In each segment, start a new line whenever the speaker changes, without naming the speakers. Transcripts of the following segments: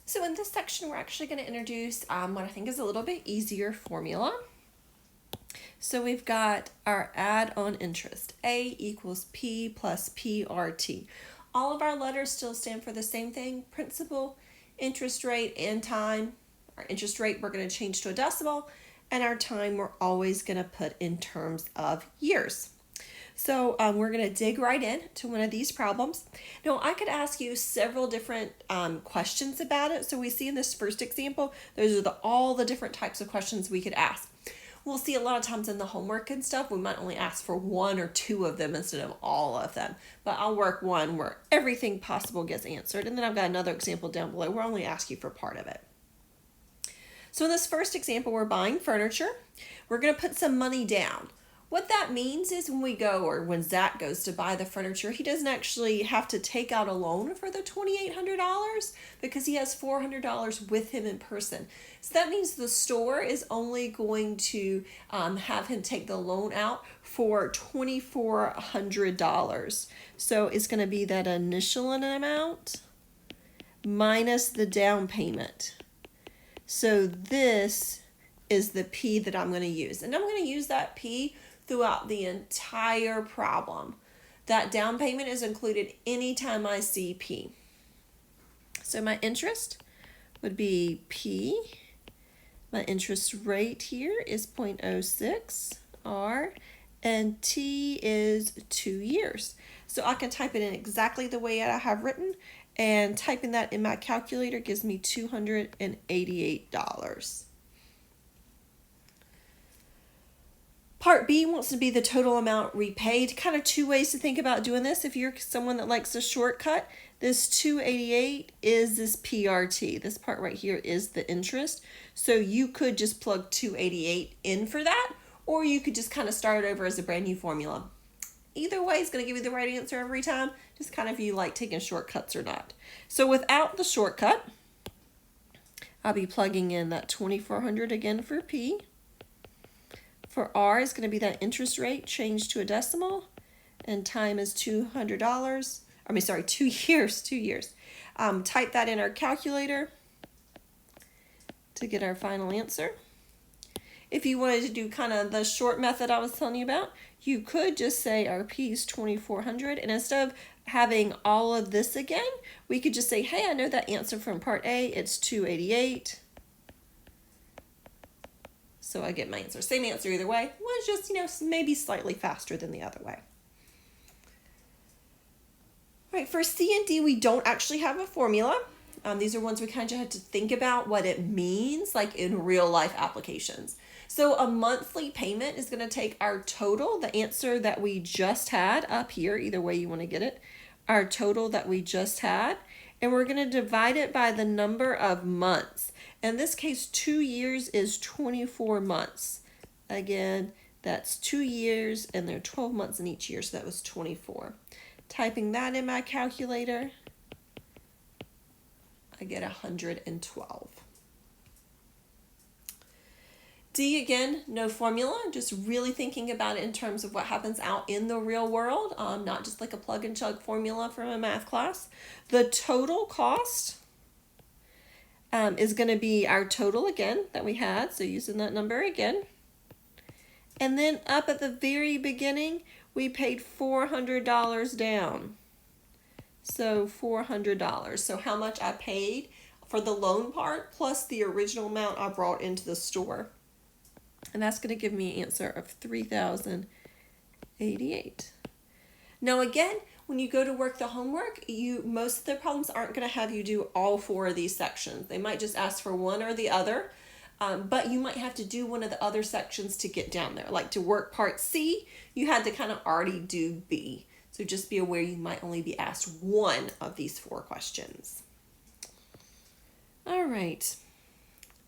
So in this section, we're actually going to introduce what I think is a little bit easier formula. So we've got our add-on interest. A equals P plus PRT. All of our letters still stand for the same thing: principal, interest rate, and time. Our interest rate we're going to change to a decimal, and our time we're always going to put in terms of years. So we're going to dig right in to one of these problems. Now, I could ask you several different questions about it. So we see in this first example, those are all the different types of questions we could ask. We'll see a lot of times in the homework and stuff, we might only ask for one or two of them instead of all of them. But I'll work one where everything possible gets answered. And then I've got another example down below where I only ask you for part of it. So in this first example, we're buying furniture. We're going to put some money down. What that means is when Zach goes to buy the furniture, he doesn't actually have to take out a loan for the $2,800 because he has $400 with him in person. So that means the store is only going to have him take the loan out for $2,400. So it's going to be that initial amount minus the down payment. So this is the P that I'm going to use. And I'm going to use that P throughout the entire problem. That down payment is included anytime I see P. So my interest would be P. My interest rate here is 0.06 R, and T is 2 years. So I can type it in exactly the way I have written, and typing that in my calculator gives me $288. Part B wants to be the total amount repaid. Kind of two ways to think about doing this. If you're someone that likes a shortcut, this 288 is this PRT. This part right here is the interest. So you could just plug 288 in for that, or you could just kind of start over as a brand new formula. Either way is going to give you the right answer every time. Just kind of if you like taking shortcuts or not. So without the shortcut, I'll be plugging in that 2,400 again for P. For R is going to be that interest rate changed to a decimal, and time is $200. 2 years, 2 years. Type that in our calculator to get our final answer. If you wanted to do kind of the short method I was telling you about, you could just say our P is 2,400, and instead of having all of this again, we could just say, hey, I know that answer from part A, it's 288. So I get my answer. Same answer either way. One's just, maybe slightly faster than the other way. All right, for C and D, we don't actually have a formula. These are ones we kind of have to think about what it means, like in real life applications. So a monthly payment is going to take our total, the answer that we just had up here, either way you want to get it, our total that we just had, and we're going to divide it by the number of months. In this case, 2 years is 24 months. Again, that's 2 years, and there are 12 months in each year, so that was 24. Typing that in my calculator, I get 112. D, again, no formula, just really thinking about it in terms of what happens out in the real world, not just like a plug and chug formula from a math class. The total cost is going to be our total again that we had, so using that number again. And then up at the very beginning, we paid $400 down. So $400. So how much I paid for the loan part plus the original amount I brought into the store. And that's going to give me an answer of $3,088. Now again, when you go to work the homework, most of the problems aren't going to have you do all 4 of these sections. They might just ask for one or the other, but you might have to do one of the other sections to get down there. Like to work part C, you had to kind of already do B. So just be aware you might only be asked one of these 4 questions. All right.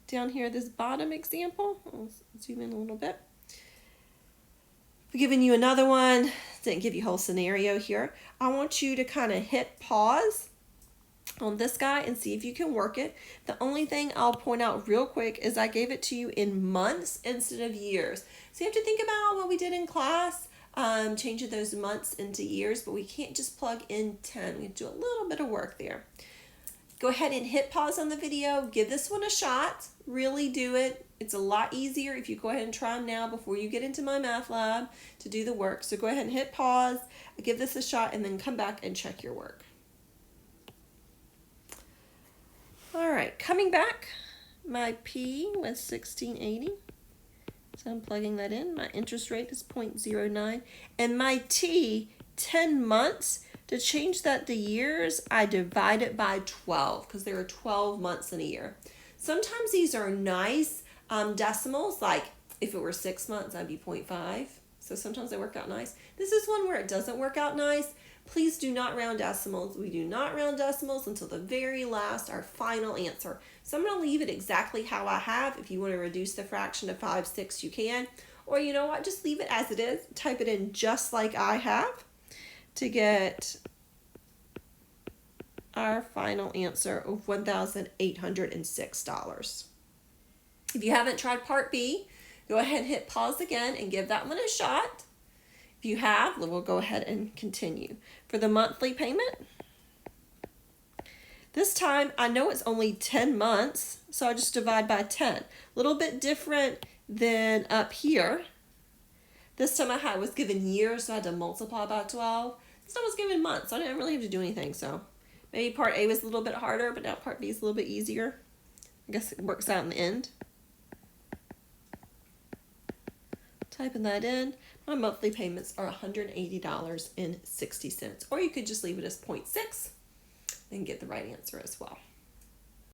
Down here, this bottom example, I'll zoom in a little bit. I've given you another one, didn't give you a whole scenario here. I want you to kind of hit pause on this guy and see if you can work it. The only thing I'll point out real quick is I gave it to you in months instead of years. So you have to think about what we did in class, changing those months into years, but we can't just plug in 10. We have to do a little bit of work there. go ahead and hit pause on the video. Give this one a shot. Really do it. It's a lot easier if you go ahead and try them now before you get into my math lab to do the work. So go ahead and hit pause, give this a shot, and then come back and check your work. All right, coming back, my P was 1680. So I'm plugging that in. My interest rate is 0.09. And my T, 10 months. To change that to years, I divide it by 12 because there are 12 months in a year. Sometimes these are nice decimals, like if it were 6 months, that'd be 0.5. So sometimes they work out nice. This is one where it doesn't work out nice. Please do not round decimals. We do not round decimals until the very last, our final answer. So I'm going to leave it exactly how I have. If you want to reduce the fraction to 5/6, you can. Or you know what, just leave it as it is. Type it in just like I have to get our final answer of $1,806. If you haven't tried part B, go ahead and hit pause again and give that one a shot. If you have, we'll go ahead and continue. For the monthly payment, this time I know it's only 10 months, so I just divide by 10. A little bit different than up here. This time I was given years, so I had to multiply by 12. This time I was given months, so I didn't really have to do anything. So maybe part A was a little bit harder, but now part B is a little bit easier. I guess it works out in the end. Typing that in, my monthly payments are $180.60. Or you could just leave it as 0.6 and get the right answer as well.